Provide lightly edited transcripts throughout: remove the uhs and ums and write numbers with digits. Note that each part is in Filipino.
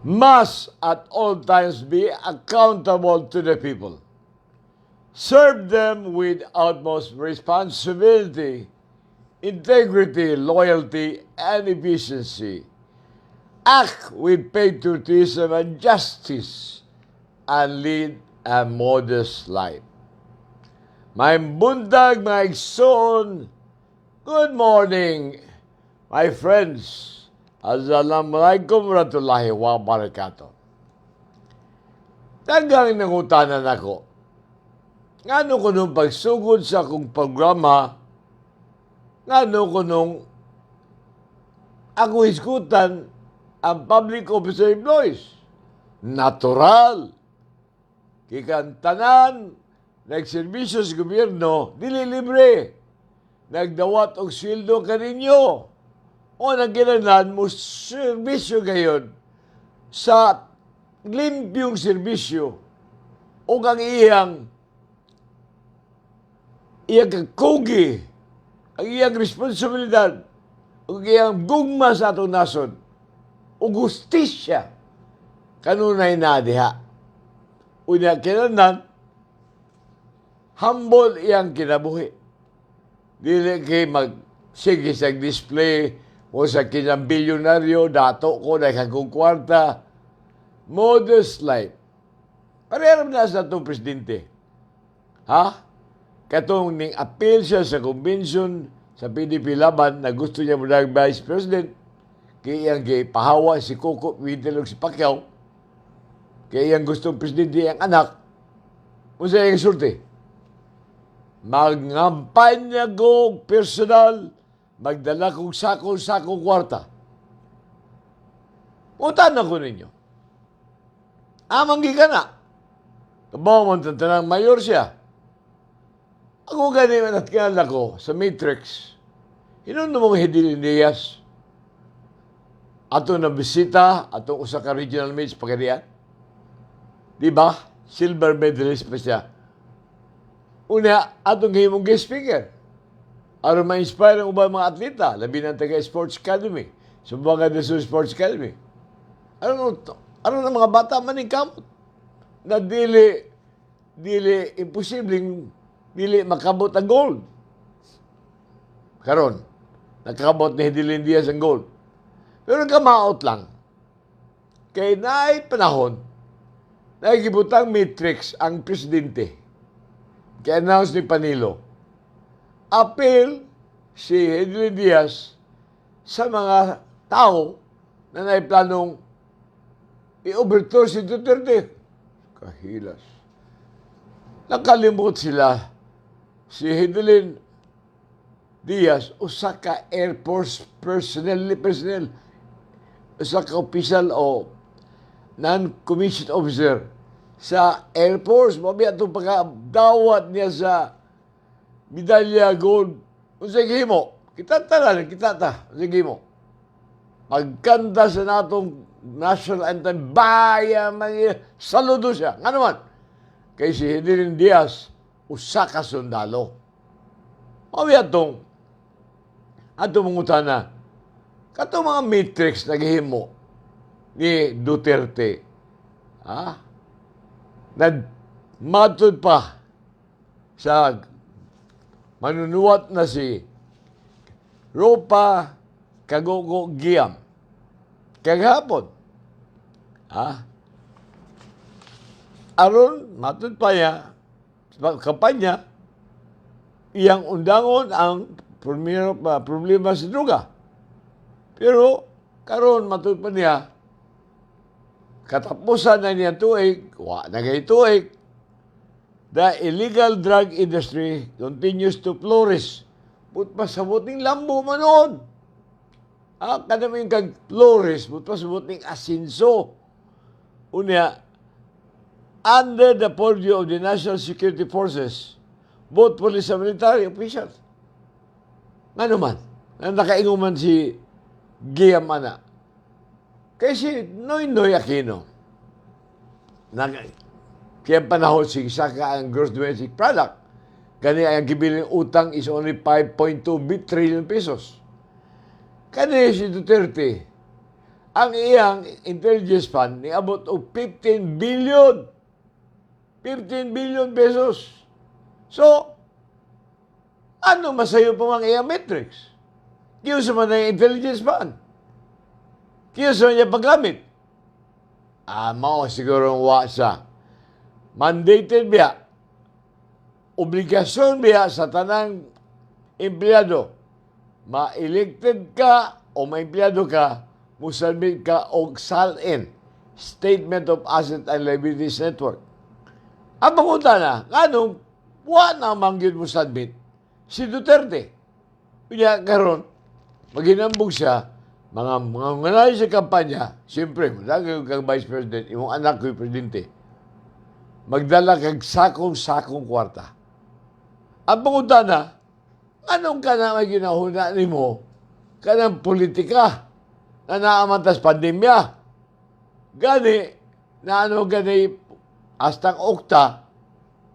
must at all times be accountable to the people. Serve them with utmost responsibility, integrity, loyalty, and efficiency. Act with patriotism and justice, and lead a modest life. May bundag, mga igsoon, good morning, my friends. Assalamualaikum warahmatullahi wabarakatuh. Tagang nangutanan ako. Ngano ko nung pagsugod sa akong programa, ngano ko nung ako iskutan ang public officer employees. Natural. Kikan tanan, nagserbisyo sa gobyerno, dili libre. Nagdawat og sweldo kaninyo. O nagkinanan mo serbisyo gayon sa limpyong serbisyo o kang iyang kakugi, ang iyang responsibilidad, o iyang gugma sa atong nasod, o gustisya, kanunay na diha. Unya kinanan, humble iyang kinabuhi. Dili kay sige sa display o sa kinang bilyonaryo, dato ko na kagong kwarta, modest life. Pareram na sa itong presidente. Ha? Katong ning appeal siya sa convention sa PDP Laban na gusto niya muna vice president, kaya iyang pahawa si Coco Wintel si Pacquiao, kaya iyang gustong presidente ang anak, unsa iyang sulti? Magngampanya go personal, magdala kong sako-sako kwarta. Utan ko ninyo. Amanggi ka na. Kabaw mo tantanang mayor siya. Ako ganyan at kilala ko sa Matrix. Hinundo mong Hidilyn Diaz. Ato na bisita, ato usa ka regional mates pagkadian. Di ba? Silver medalist pa siya. Una, atong himong guest speaker. Aron ma-inspire ang ubang mga atleta, labi ng taga-Sports Academy, sa mga Desur Sports Academy. Ano ng mga bata maning kamot na dili imposibleng dili makabot ang gold. Karon, nakabot ni Hidilyn Diaz ang gold. Pero kamaot lang. Kay naay panahon, nagibutang matrix ang presidente. Kaya announce ni Panilo, appeal si Hidilyn Diaz sa mga tao na naiplanong i-overthrow si Duterte. Kahilas. Nakalimot sila si Hidilyn Diaz, usa ka Air Force personnel, usa ka official o non-commissioned officer sa Air Force. Mabiya itong pagkadawat niya sa medalya gold. Unsay gihimo? Kita sige mo. Magkanta sa natong national anthem, baya man saludo siya. Nga naman, kay si Hidilyn Diaz, usa ka sundalo. Mabiya atong mangutana, katong mga matrix na gihimo ni Duterte, nagmatod pa sa manunuwat na si Ropa Kagogo Giam. Kagahapon. Aron, matod pa niya, sa kampanya, iyang undangon ang problema sa droga. Pero, karon matod pa niya, katapusan na niya tuig, nagay tuig, the illegal drug industry continues to flourish. But pasabuting lambo manon. Kadaming kag-flourish, but pasabuting asinso. Unya, under the purview of the National Security Forces, both police and military officials. Nga naman, nakainguman si Giam ana. Kasi Noynoy Aquino, kaya panahon si Saka ang gross domestic product, kani ang gibiling utang is only 5.2 trillion pesos. Kani si Duterte, ang iyang intelligence fund ni abot og 15 billion. 15 billion pesos. So, ano masayo pa mga iyang metrics? Kiyos man ang intelligence fund. Kiyos man niya paggamit. Mao siguro ang wa sa mandated biya. Obligasyon biya sa tanang empleyado. Ma-elected ka o ma-empleyado ka, musabit ka og SALN, Statement of Asset and Liabilities Network. Ang pangunta na, anong wa na mangyod mo submit si Duterte. Kaya karon maginambog siya, mga nganay sa kampanya, siyempre, magdala kang Vice President, imong anak ko yung Presidente, magdala kang sakong-sakong kwarta. Ang pangunta na, anong ka na may ginahuna ni mo ka ng politika na naamantas pandemya? Gani, na ano gani, hastang okta,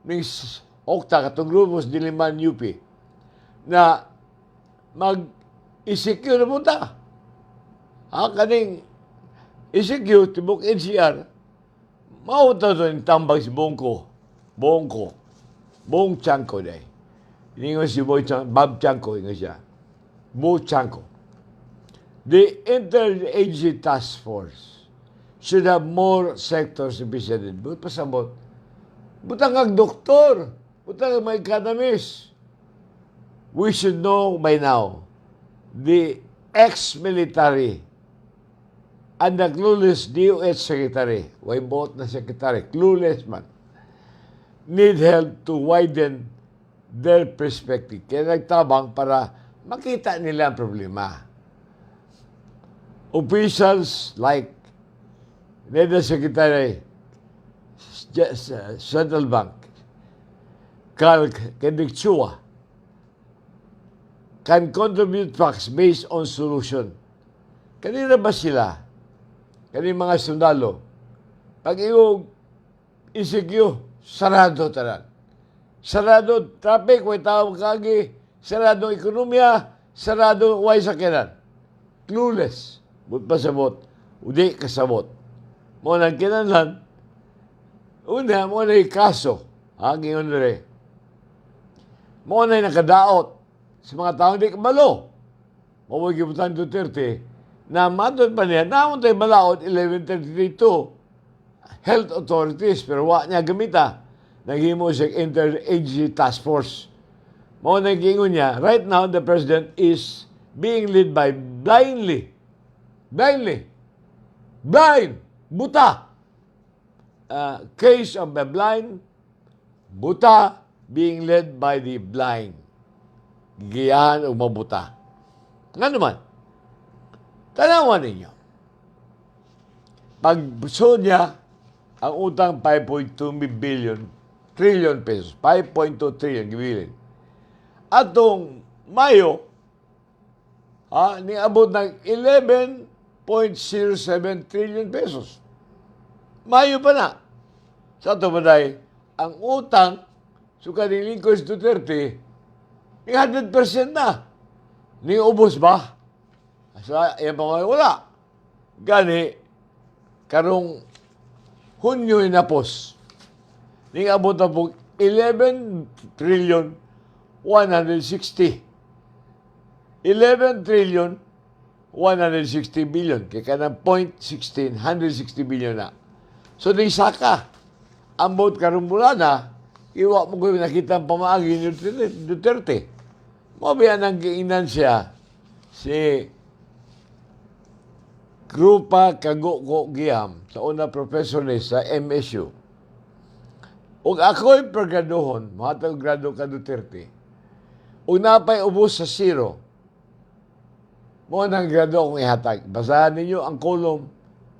ng okta, katong grupos Diliman UP, na mag-isecure na punta. Kaning isecure, tibok NCR, mauta doon tambag si Bongko, Bong Chanko day. Hindi nga si Bob Chanko, nga siya. Bo Chanko. The Interagency Task Force should have more sectors represented. But pasabot, butang ang doktor, butang ang mga economist. We should know by now, the ex-military and the clueless DOH secretary, why both na secretary, clueless man, need help to widen their perspective. Kaya nagtabang para makita nila ang problema. Officials like NEDA Secretary, Central Bank, Carl Kendrick Chua, can contribute facts based on solution. Kanina ba sila? Kanina mga sundalo. Pag iyong insecure, sarado tanan. Sarado traffic, way tawag kagi, sarado ekonomiya, sarado way sakyanan. Clueless. But pasabot, udi kasabot. Mo nang kinanlan, una mo na kaso, ang ingon rin. Mo na nakadaot sa mga taong di kabalo. Mawag kibutan Duterte, na matod pa niya, naman tayo malaot 1132 health authorities, pero wa niya gamita. Naghimo siya Interagency Task Force. Mao nag-ingon niya, right now the President is being led by blind, buta. Case of the blind, buta, being led by the blind. Giyahan o mabuta. Nga naman, tanawan ninyo. Pag buso niya, ang utang 5.2 trillion pesos. 5.2 trillion, gibilin. Atong Mayo, niabot ng 11.07 trillion pesos. Mayo pa na. Sa ito baday, ang utang, suka ni Lingkos Duterte, 100% na. Ni ubos ba? Sa yan pa wala. Gani, karong Hunyo inapos. Ni abot na po 11 trillion 160. 11 trillion 160 billion. Kaya ka ng 0.16, 160 billion na. So, di saka. Ambot karong mula na, iwa mo ko nakita ang pamaagi ni Duterte. Mabiyan ang kiinan siya si Grupa Kago Giham sa una professor ni sa MSU. Ug ako'y pergraduhon, matag grado ka Duterte. Ug napay ubos sa zero. Mo nang grado akong ihatag. Basahan ninyo ang kolom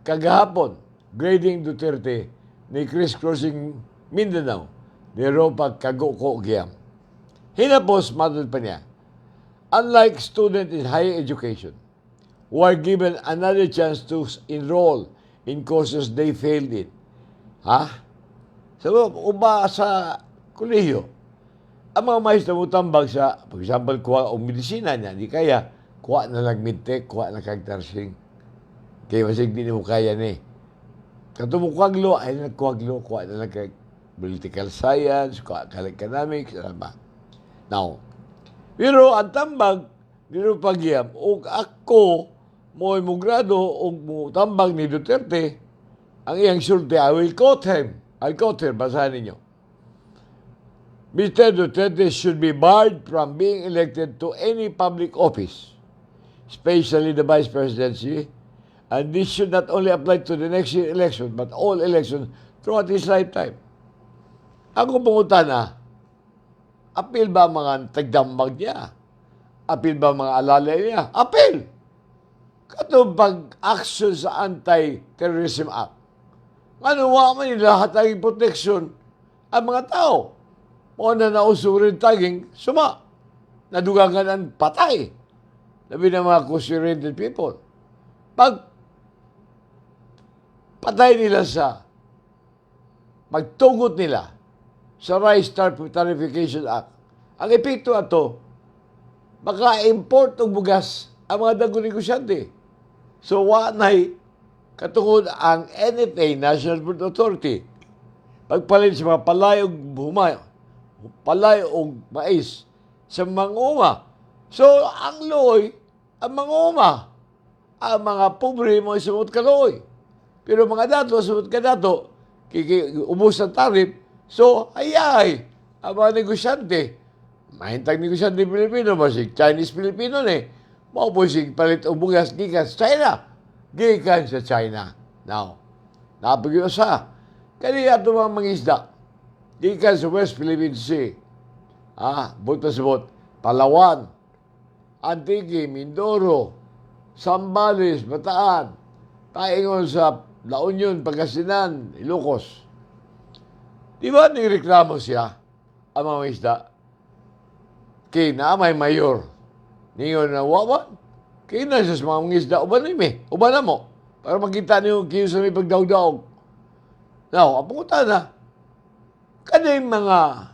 kagahapon, Grading Duterte ni Chris Crossing Mindanao, ni Europa Kago Giham. Hinapos, matod pa niya, unlike students in higher education, who are given another chance to enroll in courses they failed in. So, uba sa kolehiyo, ang mga maestro mo tambag sa, for example, kuha o medisina niya, di kaya, kuha na lang midtech, kuha na kag nursing. Kaya masig di mo kaya ni. Katumukwaglo, ay nagkwaglo, kuha na lang kay political science, kuha ka economics, ano ba? Now, pero ang tambag, dito pagyam, o ako, mo grado, o mo tambag ni Duterte, ang iyang sulti, I will quote him. I'll quote him, basahin ninyo. Mr. Duterte should be barred from being elected to any public office, especially the vice presidency, and this should not only apply to the next year election, but all elections throughout his lifetime. Ako pangutana, apil ba mga tagdambag niya? Apil ba mga alalay niya? Apil! Katong pag-action sa Anti-Terrorism Act. Ano man yung lahat ng protection ang mga tao. O na nausurin taging suma. Nadugangan ang patay. Labi ng mga conservative people. Pag patay nila sa pagtugot nila sa Rice Tarification Act, ang epekto ato, maka-import og bugas ang mga dagong negosyante. So, wanay katungod ang NFA, National Food Authority, pagpalit sa mga palayog humay, palayog mais sa manguma. So, ang loy, ang manguma, ang mga pobre mo sumot ka loy. Pero mga dato, sumot ka dato, ubos ang tarif. So, ay, ang mga negosyante, mahintag negosyante Pilipino, masig Chinese-Pilipino ni, maupusig palit o bugas gikan sa China. Gikan sa China. Now, napagyo sa, kaniya ito mga mangisda, gikan sa West Philippine Sea, butas-but, Palawan, Antique, Mindoro, Zambales, Bataan, taingon sa La Union, Pangasinan, Ilocos. Di ba nireklamo siya, ang mga isda? Kaya na may mayor. Ningon na wawan. Kaya na siya sa mga isda. Uban na mo. Para makita niyo kayo sa may pagdaw-daw. Now, apungutan na. Kanay mga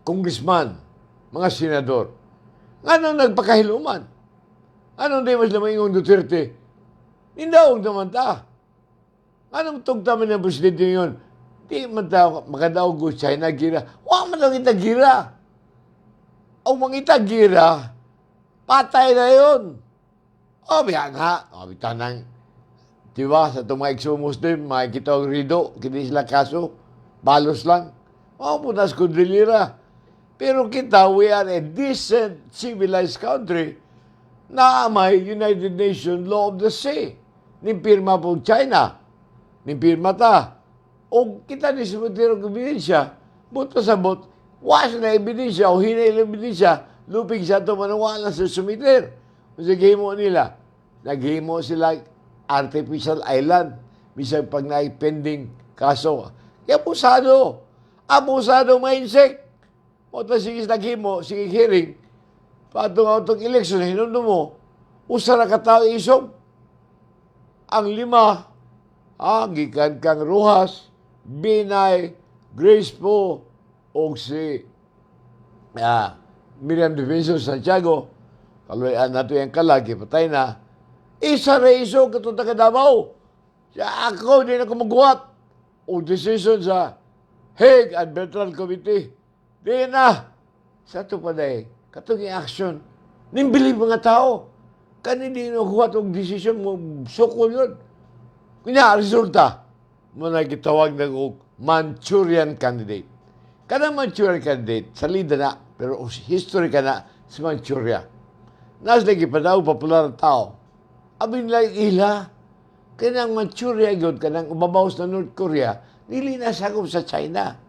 congressman, mga senador, anong nagpakahiluman? Anong di mas lamang yung Duterte? Nindaog naman ta. Anong tugtaman ng presidente yun? Di man ta makadaog ko China gira. Wa man lang itagira. O mga itagira, patay na yun. O, biya nga. O, bitanang, di ba, sa itong mga exo-Muslim, makikita ang rido, hindi sila kaso, balos lang. O, punas kundilira. Pero kita, we are a decent, civilized country na may United Nations Law of the Sea. Nimpirma po China. Nimpirma ta. O kita ni sumutiro ng ebidensya, buto sa bot, was na ebidensya o hinay ebidensya, lupig sa ito manawala sa sumitir. Kasi gimo nila, naghimo sila artificial island, bisag pag naipending kaso. Kaya abusado mindset. O ta sige naghimo, sige hearing, patong autong eleksyon, hinundo mo, usa na katao isom. Ang 5, gikan kang Rojas, Binay, Grace Po, o si Miriam Defensor Santiago, kaluyan nato yung kalagi, patay na. Isa na iso katong taga Davao. Siya ako, di na ko magbuhat. O decision sa Hague Arbitral Committee. Di na. Sa ito pa dahil, katong yung action, nimbili mga tao. Kani di na kuhat og decision mo, sukol yun. Kunya, resulta, mo na gitawag na Manchurian candidate. Kanang Manchurian candidate, salida na, pero history ka na sa Manchuria. Nas lagi pa daw, popular ang tao. Abin lang ila, kanang Manchuria yun, kanang umabaws na North Korea, nili na sakop sa China.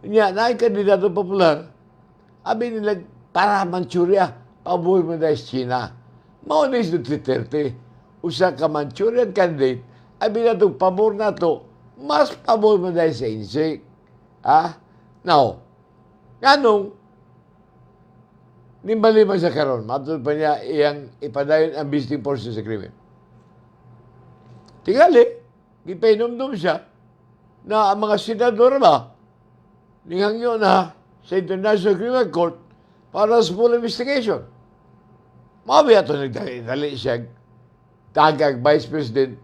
Nya, naay kandidato popular, abin nila, para Manchuria, pabuhay mo dahil China. Maunis na Duterte, usa ka Manchurian candidate, abin na itong pabor na to, mas pabor mo dahil sa insik. Now, ganong, nimbali man sa karon, matulad pa niya iyang ipadayon ang visiting forces agreement. Tingali, ipainomdom siya na ang mga senador ba, ningangyo na sa International Criminal Court para sa full investigation. Mabi ato nagdali siya tagag Vice President,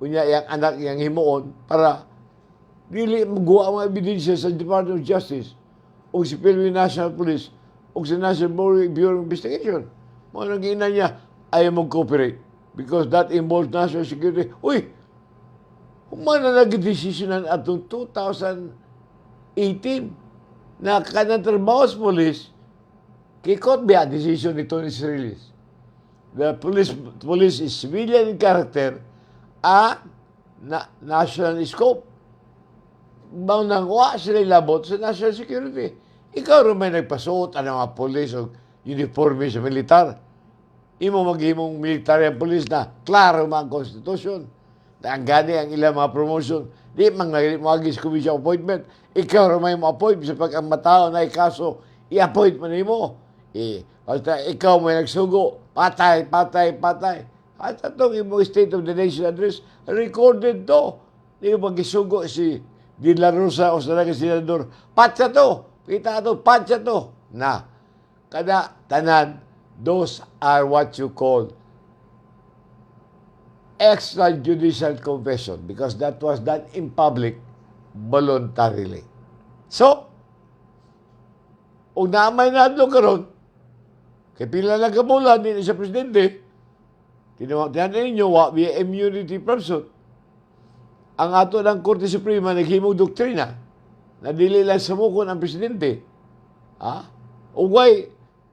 kunya yang anak yang himuon, para dili magawa mga ebidensya sa Department of Justice, o si Philippine National Police, o si National Bureau of Investigation. Mga naging niya, ayaw mag-cooperate because that involves national security. Uy, humana nag-desisyonan atong 2018 na kanang trabaho sa police, kikot biya decision ni Tony Srilis. The police is civilian in character at national scope. Bang nangwa sila labot sa national security. Ikaw rin may nagpasuot ang mga police o uniforme sa militar. Imo maghimong militar ang police na klaro mga konstitusyon. Na ang gani ang ilang mga promotion. Di magis commission appointment. Ikaw rin may ma-appoint sa pag ang matao na ikaso, i-appoint man mo. Basta ikaw may nagsugo, patay. At itong imong State of the Nation address, recorded to. Di magisugo si De La Rosa o sa senador, patsa to, kita to, patsa to. Na, kada tanan, those are what you call extrajudicial confession because that was done in public voluntarily. So, kung naamay na ito karon, kaya pila lang kamulan din sa presidente, tinawagan ninyo, we immunity from suit. Ang ato ng Korte Suprema naghimong doktrina na dili lang samukon ang presidente. Ugay,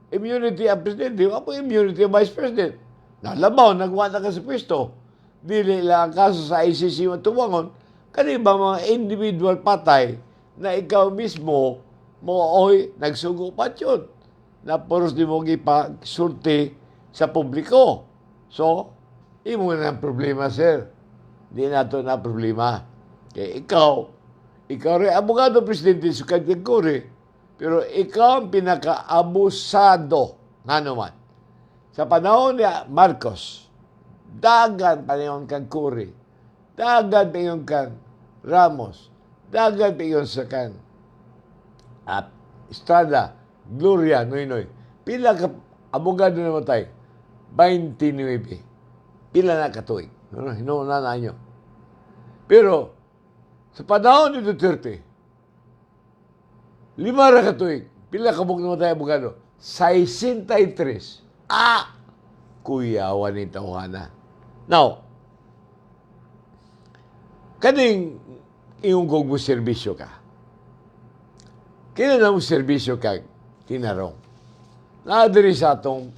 immunity ang presidente, wapo immunity ang vice president. Nalabaw, nagwa na ka sa pwesto. Dili lang ang kaso sa ICC matuwangon, kaniba mga individual patay na ikaw mismo mooy nagsugo pa yun na poros di mo ipagsulti sa publiko. So, imo na ang problema, sir. Di na ito na problema. Kaya ikaw rin abogado presidente sa kanyang kuri, pero ikaw ang pinaka-abusado nga naman. Sa panahon ni Marcos, dagan pa niyon kang kuri, dagan pa niyon kang Ramos, dagan pa niyon sa kan Estrada, Gloria, Noynoy. Pila ka abogado na matay? 29. Pila na katuig. Hinuuna na nyo. Pero, sa panahon ni Duterte, 5 na katuig. Pila kabuk na matay abogado? 63. Kuyawan ni tawana. Now, kaning iyong kong mo serbisyo ka. Kailan na mo serbisyo ka, tinarong. Naadiri sa atong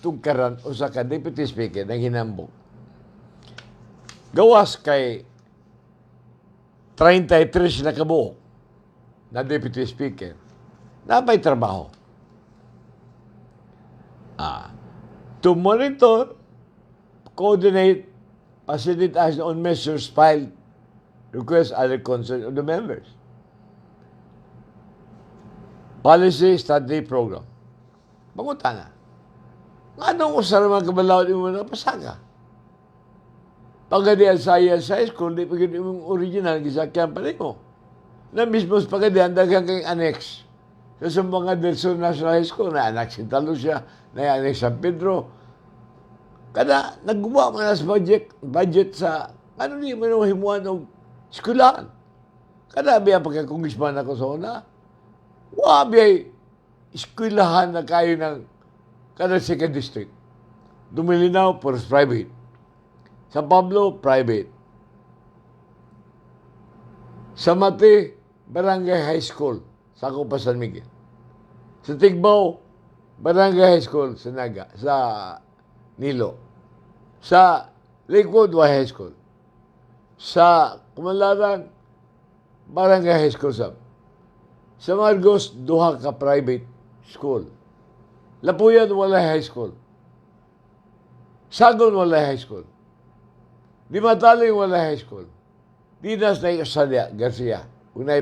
tugkaran o sa ka deputy speaker na hinambok. Gawas kay 33 na kabuok na deputy speaker. Napay trabaho. To monitor, coordinate, facilitate on measures filed, request other concern of the members. Policy study program. Bangutan na. Anong usara mga kabalaw di mo na pasaka? Pagkadian sa school, di pagkadi yung original, gisakyan pa rin mo. Na mismo sa pagkadian, dagang kay annex. Sa mga del Sur National High School, na anak Santa Lucia, na anak San Pedro. Kada nagguba man sa budget sa, ano di mo nung himuan ng skulahan. Kada biya pagkakongisman ako sa una, wabi eskwelahan na kayo ng kada second district. Dumilinaw, for private. Sa Pablo, private. Sa Mate, Barangay High School, sa Copa San Miguel. Sa Tigbaw, Barangay High School, sa Nilo. Sa Lakewood, High School. Sa Kumanlaran, Barangay High School sa Margos, duha ka private school. Lapuyan, wala high school. Sagon, wala high school. Di Mataling, wala high school. Dinas na Osalia, Garcia. Kung na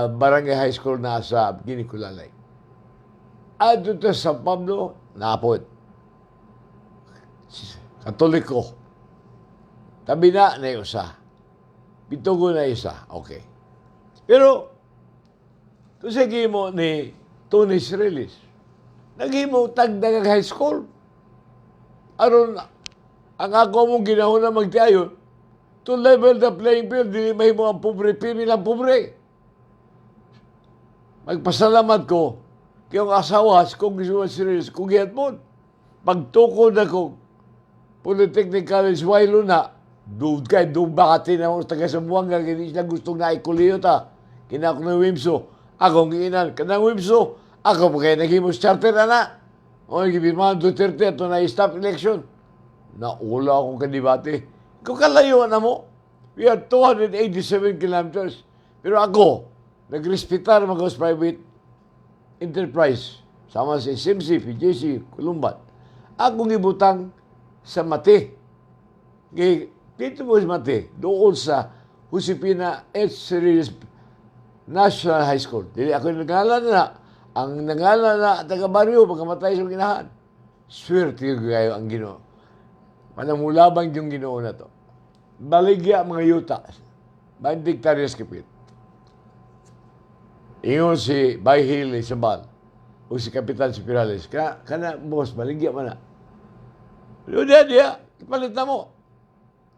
barangay high school na sa Ginikulalay. At ito sa Pablo, napot. Katoliko. Tabi na usa. Bitugo na isa. Okay. Pero, kung sige mo ni Tony Srilis, naghimo tagdagang high school. Aron Ang ako mong ginahuna magtiayon, to level the playing field, dili mahimo ang pobre, pili lang pobre. Magpasalamat ko, kayong asawa, kung gusto serious, kung mo, pagtukod ako, Polytechnic College, why na, doon kay, doon bakati na mga taga Sambuanga, hindi sila gustong na ikuliyo ta. Kinako ng Wimso, akong giinan, kanang Wimso, ako pa kayo naghimos charter na. O, gibirmahan Duterte, ito na stop election. Naula akong kandibate. Kung kalayuan na mo, we are 287 kilometers. Pero ako, nagrespetar mga private enterprise. Sama si SMC, PJC, Kulumbat. Akong ibutang sa Mate. Dito mo sa Mate, doon sa Josepina H. Series National High School. Dili ako yung nangalan na. Ang nangalan na taga-baryo, pagkamatay sa kinahan. Swerte yung kayo ang Ginoo. Manamulabang yung Ginoo na to. Baligya mga yuta. Bandig Tarias Kipit. Ingon si Bayhil Isabal o si Kapitan Spirales. Kana, boss, baligya man na. Pero dia, ipalit na mo.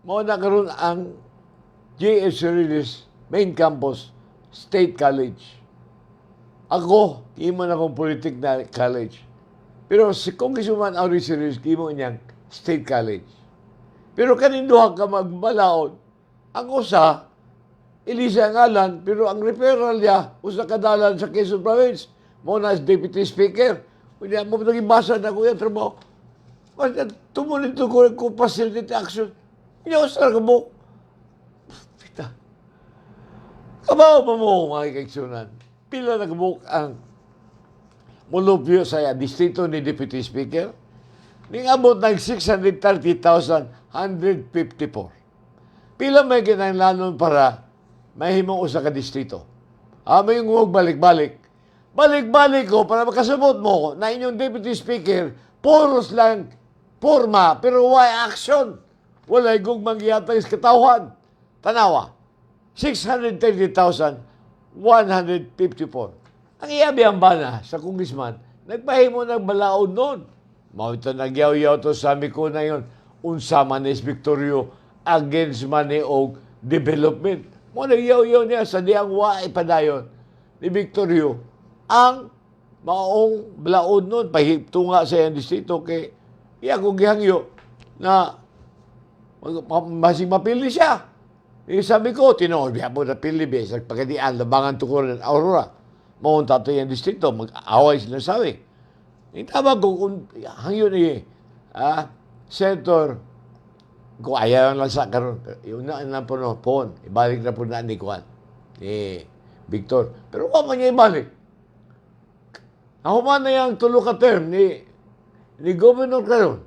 Mao na karon ang J.F. Cerriles Main Campus State College. Ako, iman akong politik na college. Pero si Congressman Auri Cerriles, imo niyang State College. Pero kaninduha ka magbalaod, ang usa, Elisa ngalan, pero ang referral niya, usa kadalan sa Quezon Province, mo na as Deputy Speaker. Kaya mo naging basa na ko yung trabaho. Tumunit ko facility action. Hindi ako sa kabuk. Pita. Kabaw pa mo, mga kaigsunan. Pila na kabuk ang mulupyo sa distrito ni Deputy Speaker. Ning abot ng 630,154. Pila may kinahanglanon para mahimong usa ka distrito. May ngog balik-balik. Balik-balik ko para makasabot mo na inyong Deputy Speaker, puros lang forma, pero why action? Walay gugmang giyatang is katawhan. Tanawa, 630,154. Ang iyabiyang bana sa congressman, nagpahimo ng balaod noon. Mawito nagyaw-yaw to sa amin ko na yun, unsa man is Victorio against money o development. Mo nagyaw-yaw niya sa diyang wa ipadayon ni Victorio ang maong balaod noon, pahitunga sa iyang distrito kay iya kong gihangyo na masing mapili siya. Sabi ko, tinawag mo na pili, sa pagkadian, labangan tukuro ng Aurora. Maunta ito yung distrito, mag-away sila sabi. Tama ko, kung hangyo ni Senator, kung ayaw lang sa karon, yung na po no, phone, ibalik na po na ni Juan, ni Victor. Pero wala man niya ibalik. Nahuman na yung tulo ka term ni Governor karon.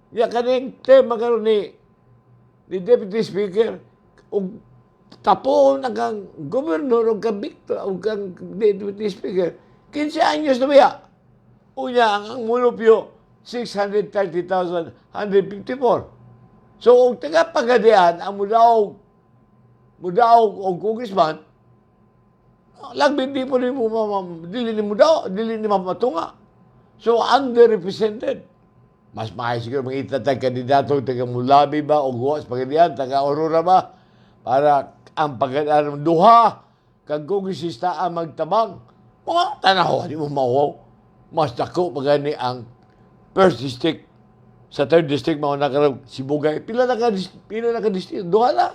Ya kaning term karon ni Deputy Speaker, ug tapoon ang kang Governor o kang Victor o kang Deputy Speaker, 15 anyos na biya. Unya, ang mulupyo, 630,154. So, kung taga-pagadian, ang mudaog o congressman, lagbin di po rin mo, dili ni mudaog, dili ni mamatunga. So, underrepresented. Mas maayos siguro mga itatag kandidato, taga-Mulabi ba, o Guas, pagadian, taga-Aurora ba, para ang pagadian ng duha, kag kongresista ang magtabang. Mga tanaw, di mo mawaw. Mas dako pagani ang first district sa third district mao na karag Sibugay. Pila na ka district? Duha na.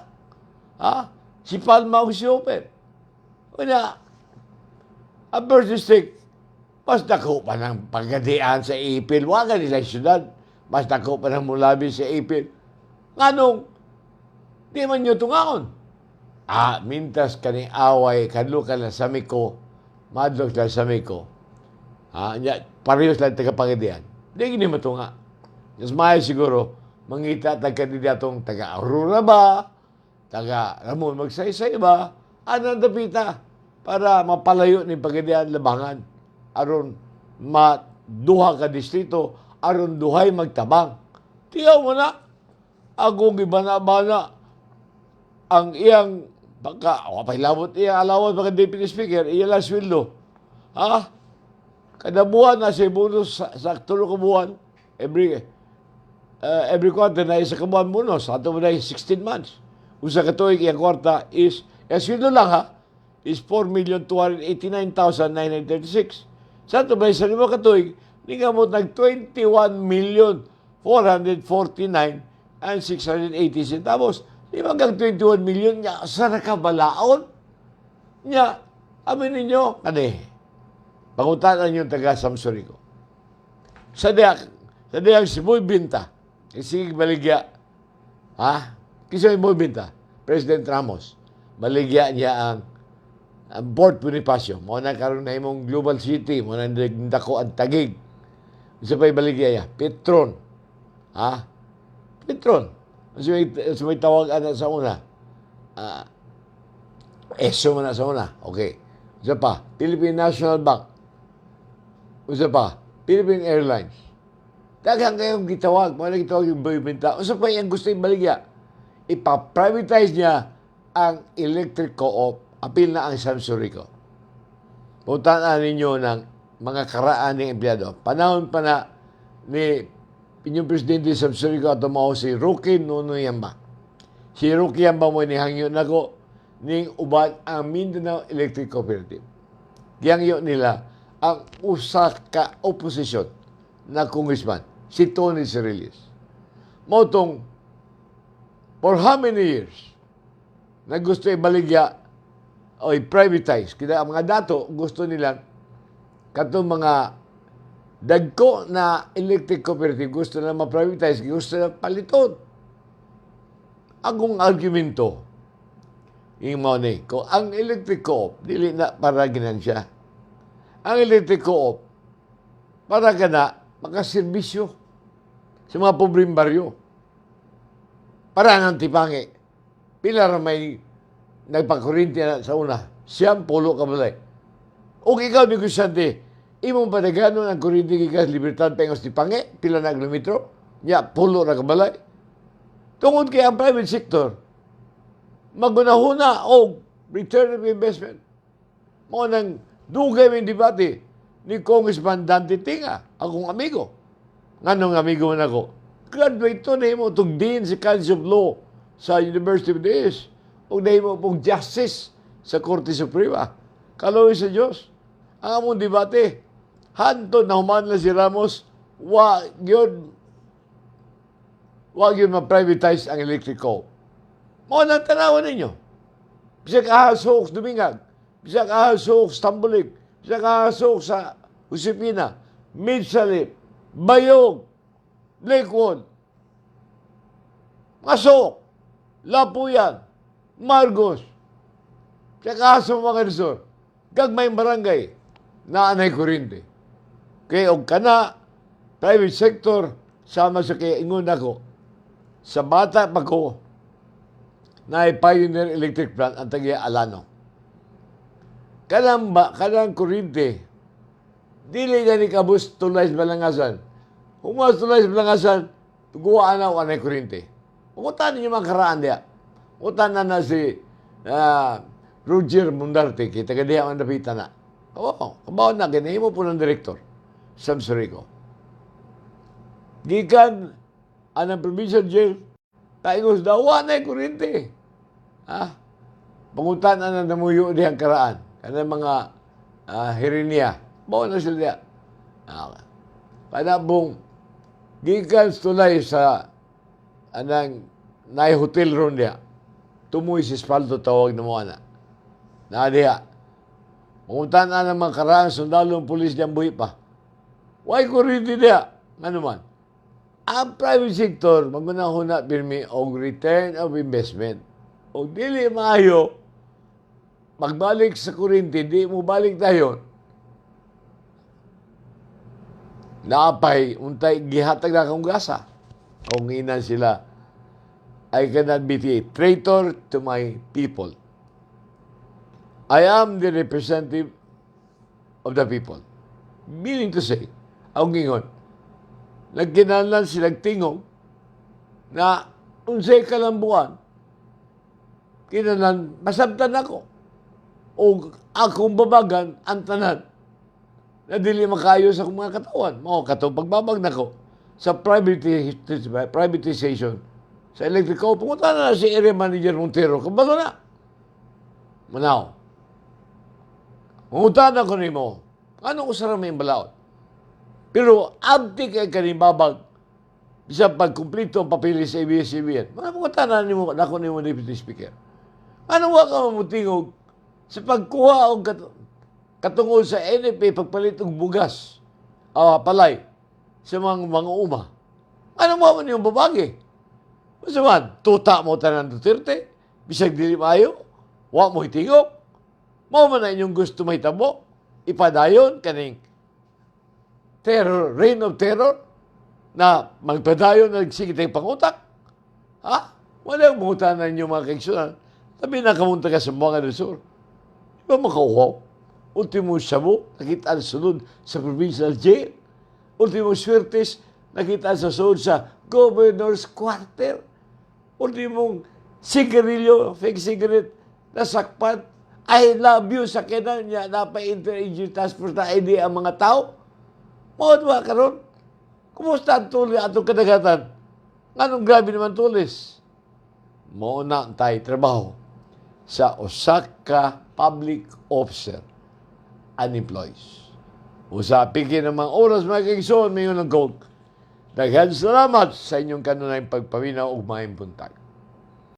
Si Palma o si Open. Kaya, ang first district, mas dako pa ng pagadian sa Ipil. Waga nila syudad. Mas dako pa ng Mulabi sa Ipil. Nganong, di man nyo tungaon. Mintas kaning away, kadlo ka lang sa Miko, madlok lang sa Miko. Parehos lang taga-pagadian. Hindi gini matunga. Mas maayos siguro, mangita tag-kandidatong taga-Aurora ba, taga-Ramon Magsaysay ba, anong dapita para mapalayo ni pagadian labangan. Aron maduha ka distrito, aron duhay magtabang. Tiyaw mo na, ako gibana-bana ang iyang pailabot iya alawad mga Deputy Speaker, iya lang sweldo. Kada buwan na siya bonus sa tulo ka buwan, every every quarter na isa kabuan mo no, sa ato mo na 16 months. Usa ka tuig iyang kwarta is, sweldo lang ha, is 4,289,936. Sa ato ba sa lima ka tuig, ni nga mo nag 21,449 and 680 centavos. Di ba kang 21 million niya, sa nakabalaon? Niya, amin ninyo, kani, pangutanan yung taga Samsurico. Sa diyang si Boy Binta, sige baligya, ha? Kisa yung Boy Binta, President Ramos, baligya niya ang Port Bonifacio. Mo na karon na imong global city, mo na dako ang Tagig. Isa pa baligya niya, Petron. Ha? Petron. So may tawag sa una. ESO mo na sa una. Okay. Isa pa, Philippine National Bank. Isa pa, Philippine Airlines. Daghang kayong gitawag. Mga gitawag yung Boy Binta. Isa pa yung gusto yung baligya. Ipa-privatize niya ang electric co-op. Apil na ang Samsurico. Puntaan ninyo ng mga karaan ng empleyado. Panahon pa na ni inyong Presidente Samsurico at tumaw si Roque Nunoy Yamba. Si Roque Yamba mo inihangyo na ko ning uban ang Mindanao Electric Cooperative. Giyangyo nila ang usa ka opposition na congressman, si Tony Cerrillos. Motong, for how many years, na gusto ibaligya o i-privatize. Kaya ang mga dato, gusto nilang katong mga dagko na electric cooperative, gusto na ma-privatize, gusto na paliton. Agong argumento, yung money, kung ang electric co-op, dili na para ginansya. Ang electric co-op, para ka na makaserbisyo sa mga pobreng baryo. Para nang tipangi. Pila na may nagpakurinti na sa una, siyang pulo ka balay. O ikaw, negosyante, imong padagano ang kurinti gikas Libertad Pengos tipangi, pila na kilometro, niya, pulo na ka balay. Tungod kay ang private sector, magunahuna o return of investment. Mo nang dugay may debate ni Congressman Dante Tinga, akong amigo. Nganong amigo man ako? Graduate to na mo itong Dean sa College of Law sa University of the East. O na mo pong Justice sa Korte Suprema. Kaloy sa Diyos. Ang among debate, hanto na human na si Ramos, wag yun ma-privatize ang electric co. Mo nang tanawan ninyo. Bisa kahasok Dumingag, bisa kahasok Tambulig, bisa kahasok sa Josepina, Midsalip, Bayog, Lakewood, Masok, Lapuyan, Margos, bisa kahasok mga resort, gagmay barangay, na anay kurinte. Kaya og kana, private sector, sama sa kaya ingon ako, sa bata pa ko, na Pioneer Electric Plant ang tagiya Alano. Kanang kurinte, dili na ni kabus tulay sa balangasan. Humas tulay sa balangasan, tuguan na anay kurinte. Umutan niyo mga karaan diya. Umutan na si Roger Mundarte, kita ka diya ang napita na. Oo, kabaw na, kinahimo po ng direktor, Samsurico. Gikan, anang provincial jail, taingos daw, anay kurinte. Ha? Pangutan na namuyo diyang karaan. Kanang mga heriniya. Bawa na sila diya. Panabong, gikan tulay sa anang hotel ron diya. Tumuy si Spaldo tawag na mo na. Na diya. Pangutan na ng mga karaan, sundalong pulis diyang buhi pa. Why kuriti diya? Ano man? Ang private sector, magunahuna pirmi og return of investment. O dili maayo, magbalik sa kurinti, di mo balik tayo. Naapay, untay, gihatag na akong gasa. Kung ina sila, I cannot be a traitor to my people. I am the representative of the people. Meaning to say, ang ingon, nagkinalan silang tingog na unsay kalambuan, kinanan, masabtan ako. O akong babagan, ang tanan, na dili makayo sa akong mga katawan. Mao katong pagbabag na ko. sa privatization sa electrical. Pumunta na si area manager Montero. Kabato na. Manaw. Pumunta na ko ni mo. Ano usara may balaod? Pero abdi kay kanibabag bisa pagkumplito ang papilis sa ABS-CBN. Mga pumunta na ako ni mo Deputy Speaker. Ano wa ka mamutingog sa pagkuha o katungod sa NFA pagpalit og bugas palay sa mga uma. Ano mo man yung babagi? Masaman, tuta mo tanan Duterte, bisag dili maayo, wa mo hitingog. Mao man na inyong gusto mahitabo, ipadayon kaning terror, reign of terror, na magpadayon na nagsigitay pangutak. Ha? Wala yung mungutan na inyong mga kaigsunan. Tabi na kamunta ka sa mga del Sur. Di ba makauhaw? Ultimo sabo, nakita ang sunod sa provincial jail. Ultimo swertes, nakita sa sunod sa governor's quarter. Ultimong sigarilyo, fake cigarette, nasakpan. I love you sa kinan niya, napa-inter-agency task force na ID ang mga tao. Mawad ba karon? Kumusta ang tulis atong kadagatan? Anong grabe naman tulis? Mauna tayo trabaho sa Osaka public officer and employees. Usapin ng mga oras, mga kaigsoon, mayon ng gold. Daghang salamat sa inyong kanunayang pagpawinaw ug maayong buntag.